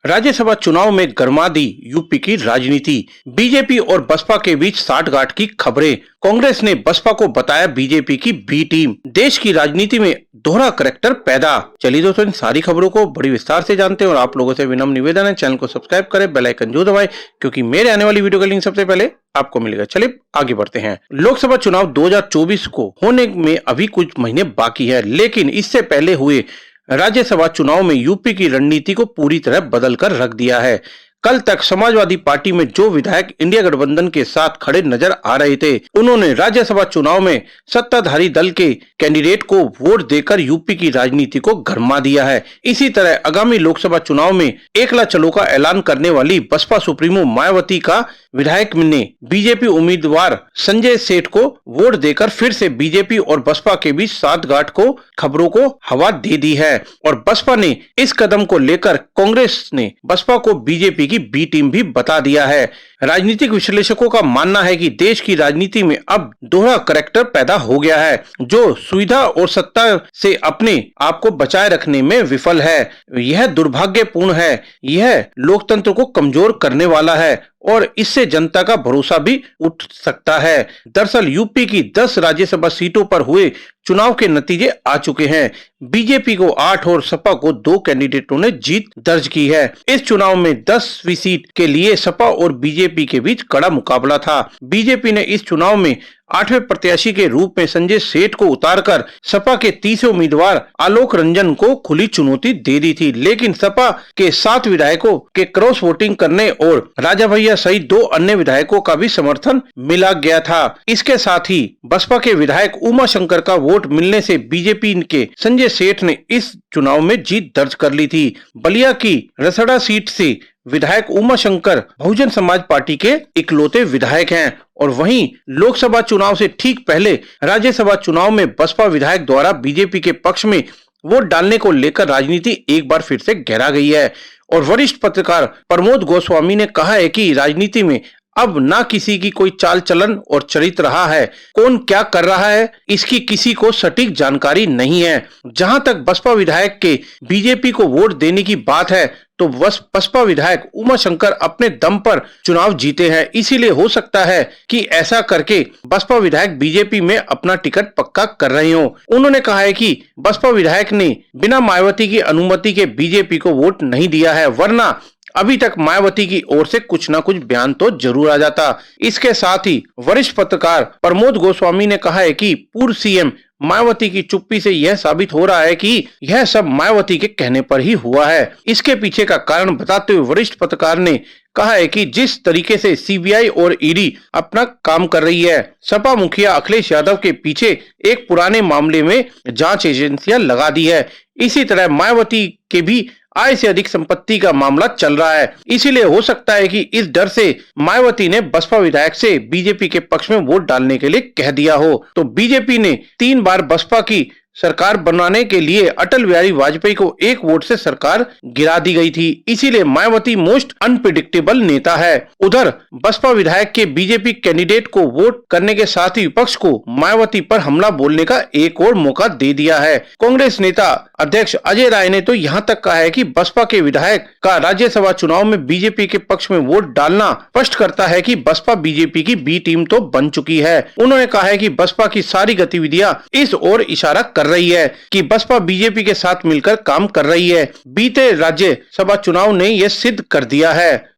राज्यसभा चुनाव में गरमा दी यूपी की राजनीति। बीजेपी और बसपा के बीच साठगांठ की खबरें। कांग्रेस ने बसपा को बताया बीजेपी की बी टीम। देश की राजनीति में दोहरा करैक्टर पैदा। चलिए दोस्तों, इन सारी खबरों को बड़ी विस्तार से जानते हैं और आप लोगों से विनम्र निवेदन है, चैनल को सब्सक्राइब करें, बेल आइकन जरूर दबाएं, क्योंकि मेरे आने वाली वीडियो का लिंक सबसे पहले आपको मिलेगा। चलिए आगे बढ़ते हैं। लोकसभा चुनाव 2024 को होने में अभी कुछ महीने बाकी है, लेकिन इससे पहले हुए राज्यसभा चुनाव में यूपी की रणनीति को पूरी तरह बदल कर रख दिया है। कल तक समाजवादी पार्टी में जो विधायक इंडिया गठबंधन के साथ खड़े नजर आ रहे थे, उन्होंने राज्यसभा चुनाव में सत्ताधारी दल के कैंडिडेट को वोट देकर यूपी की राजनीति को गरमा दिया है। इसी तरह आगामी लोकसभा चुनाव में एकला चलो का ऐलान करने वाली बसपा सुप्रीमो मायावती का विधायक ने बीजेपी उम्मीदवार संजय सेठ को वोट देकर फिर से बीजेपी और बसपा के बीच साठगांठ को खबरों को हवा दे दी है। और बसपा ने इस कदम को लेकर कांग्रेस ने बसपा को बीजेपी की बी टीम भी बता दिया है। राजनीतिक विश्लेषकों का मानना है कि देश की राजनीति में अब दोहरा करैक्टर पैदा हो गया है, जो सुविधा और सत्ता से अपने आप को बचाए रखने में विफल है। यह दुर्भाग्यपूर्ण है, यह लोकतंत्र को कमजोर करने वाला है और इससे जनता का भरोसा भी उठ सकता है। दरअसल यूपी की 10 राज्यसभा सीटों पर हुए चुनाव के नतीजे आ चुके हैं। बीजेपी को 8 और सपा को 2 कैंडिडेटों ने जीत दर्ज की है। इस चुनाव में 10वीं सीट के लिए सपा और बीजेपी के बीच कड़ा मुकाबला था। बीजेपी ने इस चुनाव में 8वें प्रत्याशी के रूप में संजय सेठ को उतारकर सपा के तीसरे उम्मीदवार आलोक रंजन को खुली चुनौती दे दी थी, लेकिन सपा के 7 विधायकों के क्रॉस वोटिंग करने और राजा भैया सहित 2 अन्य विधायकों का भी समर्थन मिला गया था। इसके साथ ही बसपा के विधायक उमा शंकर का वोट मिलने से बीजेपी के संजय सेठ ने इस चुनाव में जीत दर्ज कर ली थी। बलिया की रसड़ा सीट से विधायक उमा शंकर बहुजन समाज पार्टी के इकलौते विधायक हैं और वहीं लोकसभा चुनाव से ठीक पहले राज्यसभा चुनाव में बसपा विधायक द्वारा बीजेपी के पक्ष में वोट डालने को लेकर राजनीति एक बार फिर से गहरा गई है। और वरिष्ठ पत्रकार प्रमोद गोस्वामी ने कहा है कि राजनीति में अब ना किसी की कोई चाल चलन और चरित्र रहा है, कौन क्या कर रहा है इसकी किसी को सटीक जानकारी नहीं है। जहां तक बसपा विधायक के बीजेपी को वोट देने की बात है, तो बसपा विधायक उमा शंकर अपने दम पर चुनाव जीते हैं, इसीलिए हो सकता है कि ऐसा करके बसपा विधायक बीजेपी में अपना टिकट पक्का कर रहे हो। उन्होंने कहा है कि बसपा विधायक ने बिना मायावती की अनुमति के बीजेपी को वोट नहीं दिया है, वरना अभी तक मायावती की ओर से कुछ ना कुछ बयान तो जरूर आ जाता। इसके साथ ही वरिष्ठ पत्रकार प्रमोद गोस्वामी ने कहा है कि पूर्व सीएम मायावती की चुप्पी से यह साबित हो रहा है कि यह सब मायावती के कहने पर ही हुआ है। इसके पीछे का कारण बताते हुए वरिष्ठ पत्रकार ने कहा है कि जिस तरीके से सीबीआई और ईडी अपना काम कर रही है, सपा मुखिया अखिलेश यादव के पीछे एक पुराने मामले में जांच एजेंसियां लगा दी है। इसी तरह मायावती के भी आय से अधिक संपत्ति का मामला चल रहा है, इसीलिए हो सकता है कि इस डर से मायावती ने बसपा विधायक से बीजेपी के पक्ष में वोट डालने के लिए कह दिया हो। तो बीजेपी ने 3 बार बसपा की सरकार बनाने के लिए अटल बिहारी वाजपेयी को 1 वोट से सरकार गिरा दी गई थी, इसीलिए मायावती मोस्ट अनप्रिडिक्टेबल नेता है। उधर बसपा विधायक के बीजेपी कैंडिडेट को वोट करने के साथ ही विपक्ष को मायावती पर हमला बोलने का एक और मौका दे दिया है। कांग्रेस नेता अध्यक्ष अजय राय ने तो यहाँ तक कहा है कि बसपा के विधायक का राज्यसभा चुनाव में बीजेपी के पक्ष में वोट डालना स्पष्ट करता है कि बसपा बीजेपी की बी टीम तो बन चुकी है। उन्होंने कहा है कि बसपा की सारी गतिविधियां इस ओर इशारा कर रही है कि बसपा बीजेपी के साथ मिलकर काम कर रही है। बीते राज्यसभा चुनाव ने यह सिद्ध कर दिया है।